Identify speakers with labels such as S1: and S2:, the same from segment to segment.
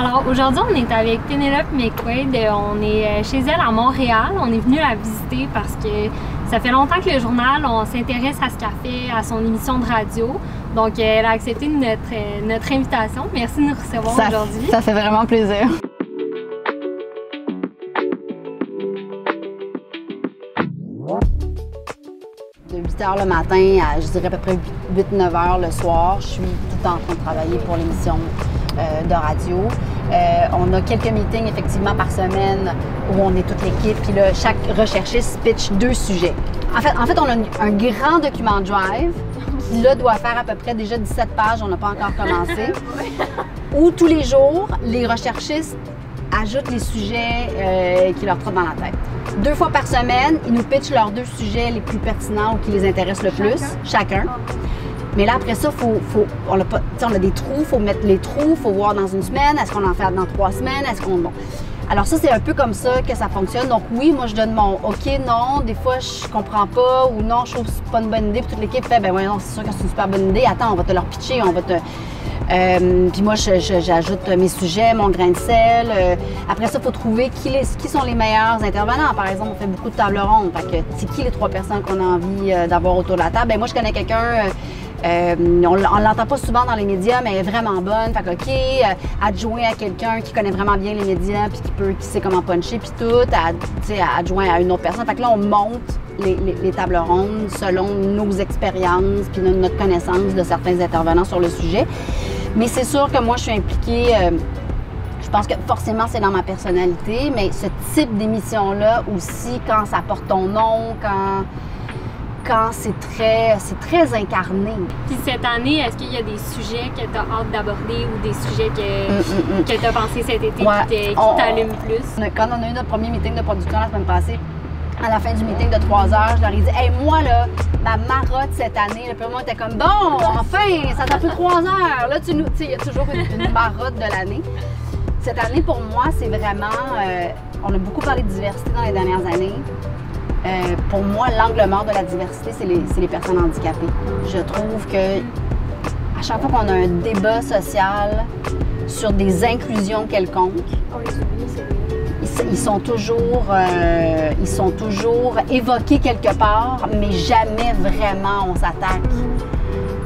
S1: Alors aujourd'hui, on est avec Penelope McQuaid. On est chez elle à Montréal. On est venu la visiter parce que ça fait longtemps que le journal, on s'intéresse à ce qu'elle fait, à son émission de radio. Donc elle a accepté notre invitation. Merci de nous recevoir aujourd'hui.
S2: Ça fait vraiment plaisir. De 8 h le matin à, je dirais à peu près 8-9 h le soir, je suis tout le temps en train de travailler pour l'émission de radio. On a quelques meetings effectivement par semaine où on est toute l'équipe, puis là, chaque recherchiste pitch 2 sujets. En fait, on a un grand document Drive qui là doit faire à peu près déjà 17 pages, on n'a pas encore commencé, où tous les jours, les recherchistes ajoutent les sujets qui leur trottent dans la tête. 2 fois par semaine, ils nous pitchent leurs 2 sujets les plus pertinents ou qui les intéressent le plus, chacun. Mais là, après ça, on a des trous, il faut mettre les trous, il faut voir dans une semaine, est-ce qu'on en fait dans 3 semaines, est-ce qu'on... Bon. Alors ça, c'est un peu comme ça que ça fonctionne. Donc oui, moi, je donne mon OK, non, des fois, je comprends pas, ou non, je trouve que c'est pas une bonne idée, puis toute l'équipe fait, ben voyons, c'est sûr que c'est une super bonne idée, attends, on va te leur pitcher, on va te... puis moi, j'ajoute mes sujets, mon grain de sel. Après ça, il faut trouver qui sont les meilleurs intervenants. Par exemple, on fait beaucoup de tables rondes. Fait que c'est qui les 3 personnes qu'on a envie d'avoir autour de la table? Ben moi, je connais quelqu'un, on l'entend pas souvent dans les médias, mais elle est vraiment bonne. Fait que OK, adjoint à quelqu'un qui connaît vraiment bien les médias, puis qui sait comment puncher, puis tout, adjoint à une autre personne. Fait que là, on monte les tables rondes selon nos expériences, puis notre connaissance de certains intervenants sur le sujet. Mais c'est sûr que moi, je suis impliquée, je pense que forcément, c'est dans ma personnalité, mais ce type d'émission-là aussi, quand ça porte ton nom, quand c'est très incarné.
S1: Puis cette année, est-ce qu'il y a des sujets que tu as hâte d'aborder ou des sujets que tu as pensé cet été qui t'allument plus?
S2: Quand on a eu notre premier meeting de production la semaine passée, à la fin du meeting de 3 heures, je leur ai dit « Hey, moi, là, ma marotte cette année, le premier mois était comme « Bon, enfin, ça t'a pris 3 heures! » Là, tu sais, il y a toujours une marotte de l'année. Cette année, pour moi, c'est vraiment... on a beaucoup parlé de diversité dans les dernières années. Pour moi, l'angle mort de la diversité, c'est les personnes handicapées. Je trouve que à chaque fois qu'on a un débat social sur des inclusions quelconques, ils sont toujours évoqués quelque part, mais jamais vraiment on s'attaque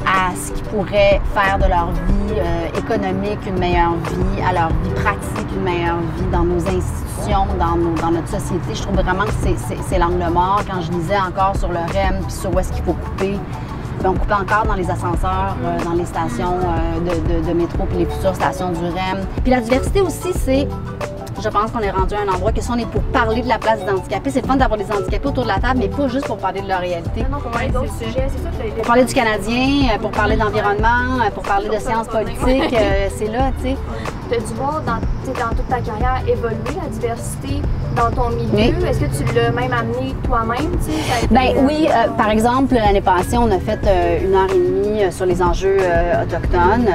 S2: à ce qui pourrait faire de leur vie économique une meilleure vie, à leur vie pratique une meilleure vie, dans nos institutions, dans notre société. Je trouve vraiment que c'est l'angle mort. Quand je lisais encore sur le REM, puis sur où est-ce qu'il faut couper, bien, on coupait encore dans les ascenseurs, dans les stations de métro, puis les futures stations du REM. Puis la diversité aussi, c'est... Je pense qu'on est rendu à un endroit que si on est pour parler de la place des handicapés, c'est fun d'avoir des handicapés autour de la table, mais pas juste pour parler de leur réalité.
S3: Non, pour parler d'autres sujets, c'est ça.
S2: Pour parler du Canadien, pour parler d'environnement, pour parler de sciences politiques, c'est là, tu sais.
S3: Tu as dû voir dans toute ta carrière évoluer la diversité dans ton milieu. Oui. Est-ce que tu l'as même amené toi-même?
S2: Bien oui, par exemple, l'année passée, on a fait 1h30 sur les enjeux autochtones.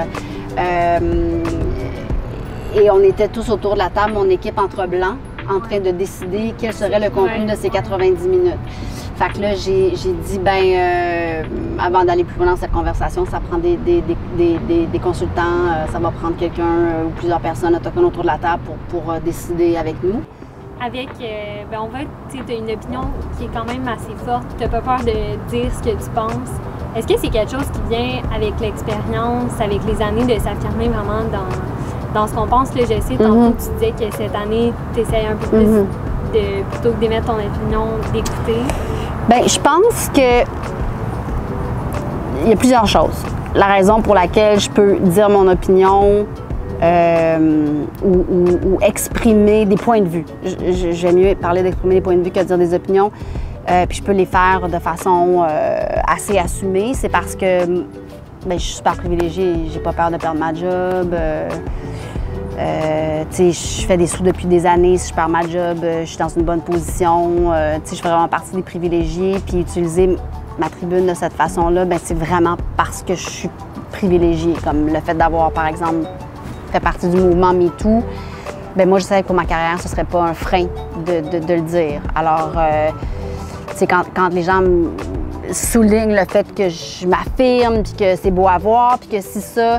S2: Et on était tous autour de la table, mon équipe entre blancs, en train de décider quel serait le contenu de ces 90 minutes. Fait que là, j'ai dit, avant d'aller plus loin dans cette conversation, ça prend des consultants, ça va prendre quelqu'un ou plusieurs personnes autochtones autour de la table pour décider avec nous.
S1: Avec, on va, tu as une opinion qui est quand même assez forte, tu n'as pas peur de dire ce que tu penses. Est-ce que c'est quelque chose qui vient avec l'expérience, avec les années, de s'affirmer vraiment dans ce qu'on pense? Là, je sais, tantôt tu disais que cette année, tu essayes un peu plus plutôt que d'émettre ton opinion, d'écouter.
S2: Bien, je pense que il y a plusieurs choses. La raison pour laquelle je peux dire mon opinion ou exprimer des points de vue. J'aime mieux parler d'exprimer des points de vue que de dire des opinions. Puis je peux les faire de façon assez assumée. C'est parce que je suis super privilégiée. J'ai pas peur de perdre ma job. Je fais des sous depuis des années. Si je perds ma job, je suis dans une bonne position. Je fais vraiment partie des privilégiés. Puis utiliser ma tribune de cette façon-là, c'est vraiment parce que je suis privilégiée. Comme le fait d'avoir, par exemple, fait partie du mouvement MeToo. Moi, je savais que pour ma carrière, ce serait pas un frein de le dire. Alors, quand les gens soulignent le fait que je m'affirme, puis que c'est beau à voir, puis que si ça...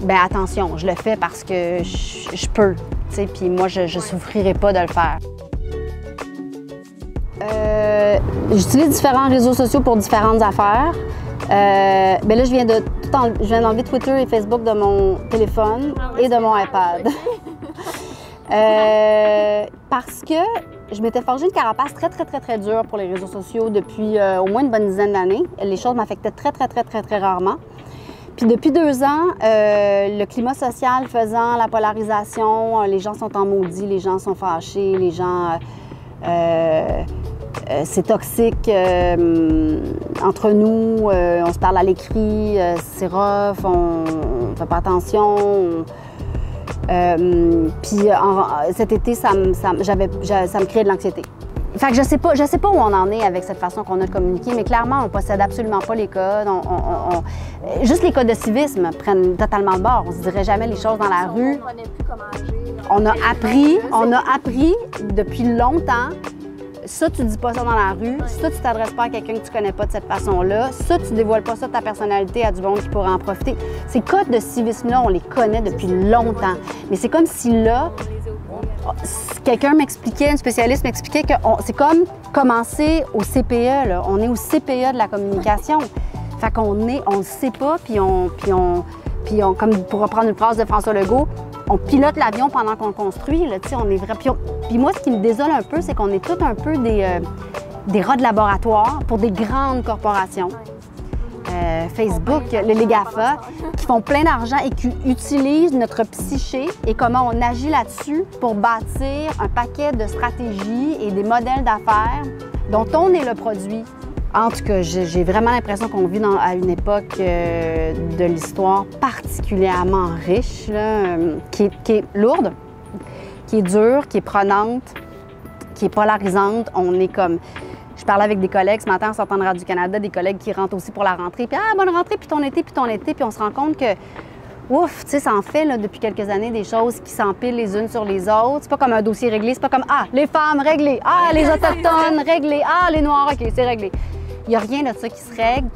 S2: bien attention, je le fais parce que je peux, tu sais, puis moi, je ne souffrirai pas de le faire. J'utilise différents réseaux sociaux pour différentes affaires. Ben là, je viens d'enlever Twitter et Facebook de mon téléphone et de mon iPad. Parce que je m'étais forgé une carapace très dure pour les réseaux sociaux depuis au moins une bonne dizaine d'années. Les choses m'affectaient très rarement. Puis depuis 2 ans, le climat social faisant, la polarisation, les gens sont en maudit, les gens sont fâchés, les gens... c'est toxique entre nous, on se parle à l'écrit, c'est rough, on fait pas attention. Puis cet été, ça me créait de l'anxiété. Fait que je sais pas où on en est avec cette façon qu'on a de communiquer, mais clairement, on possède absolument pas les codes. Juste les codes de civisme prennent totalement le bord. On se dirait jamais les choses dans la rue. On a appris depuis longtemps. Ça, tu dis pas ça dans la rue. Ça, tu t'adresses pas à quelqu'un que tu connais pas de cette façon-là. Ça, tu dévoiles pas ça de ta personnalité à du monde qui pourrait en profiter. Ces codes de civisme-là, on les connaît depuis longtemps. Mais c'est comme si là, quelqu'un m'expliquait, un spécialiste m'expliquait que c'est comme commencer au CPE, là. On est au CPE de la communication. Fait qu'on le sait pas, puis comme pour reprendre une phrase de François Legault, on pilote l'avion pendant qu'on le construit, là, on est vrai. Puis moi, ce qui me désole un peu, c'est qu'on est tous un peu des rats de laboratoire pour des grandes corporations. Facebook, les GAFA, qui font plein d'argent et qui utilisent notre psyché et comment on agit là-dessus pour bâtir un paquet de stratégies et des modèles d'affaires dont on est le produit. En tout cas, j'ai vraiment l'impression qu'on vit à une époque de l'histoire particulièrement riche, là, qui est lourde, qui est dure, qui est prenante, qui est polarisante. On est comme... Je parlais avec des collègues ce matin en sortant de Radio-Canada, des collègues qui rentrent aussi pour la rentrée. Puis bonne rentrée, puis ton été, puis on se rend compte que, ouf, tu sais, ça en fait là, depuis quelques années des choses qui s'empilent les unes sur les autres. C'est pas comme un dossier réglé, c'est pas comme les femmes réglées, les Autochtones réglées, les Noirs, OK, c'est réglé. Il n'y a rien de ça qui se règle.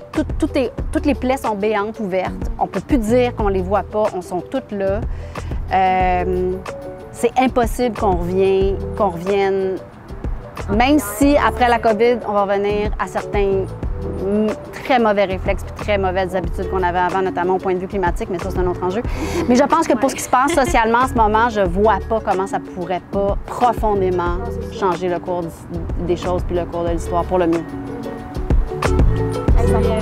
S2: Toutes les plaies sont béantes, ouvertes. On ne peut plus dire qu'on ne les voit pas. On sont toutes là. C'est impossible qu'on revienne, même si après la COVID, on va revenir à certains très mauvais réflexes et très mauvaises habitudes qu'on avait avant, notamment au point de vue climatique, mais ça, c'est un autre enjeu. Mais je pense que pour ce qui se passe socialement en ce moment, je ne vois pas comment ça pourrait pas profondément changer le cours des choses puis le cours de l'histoire pour le mieux.
S3: Ça va bien.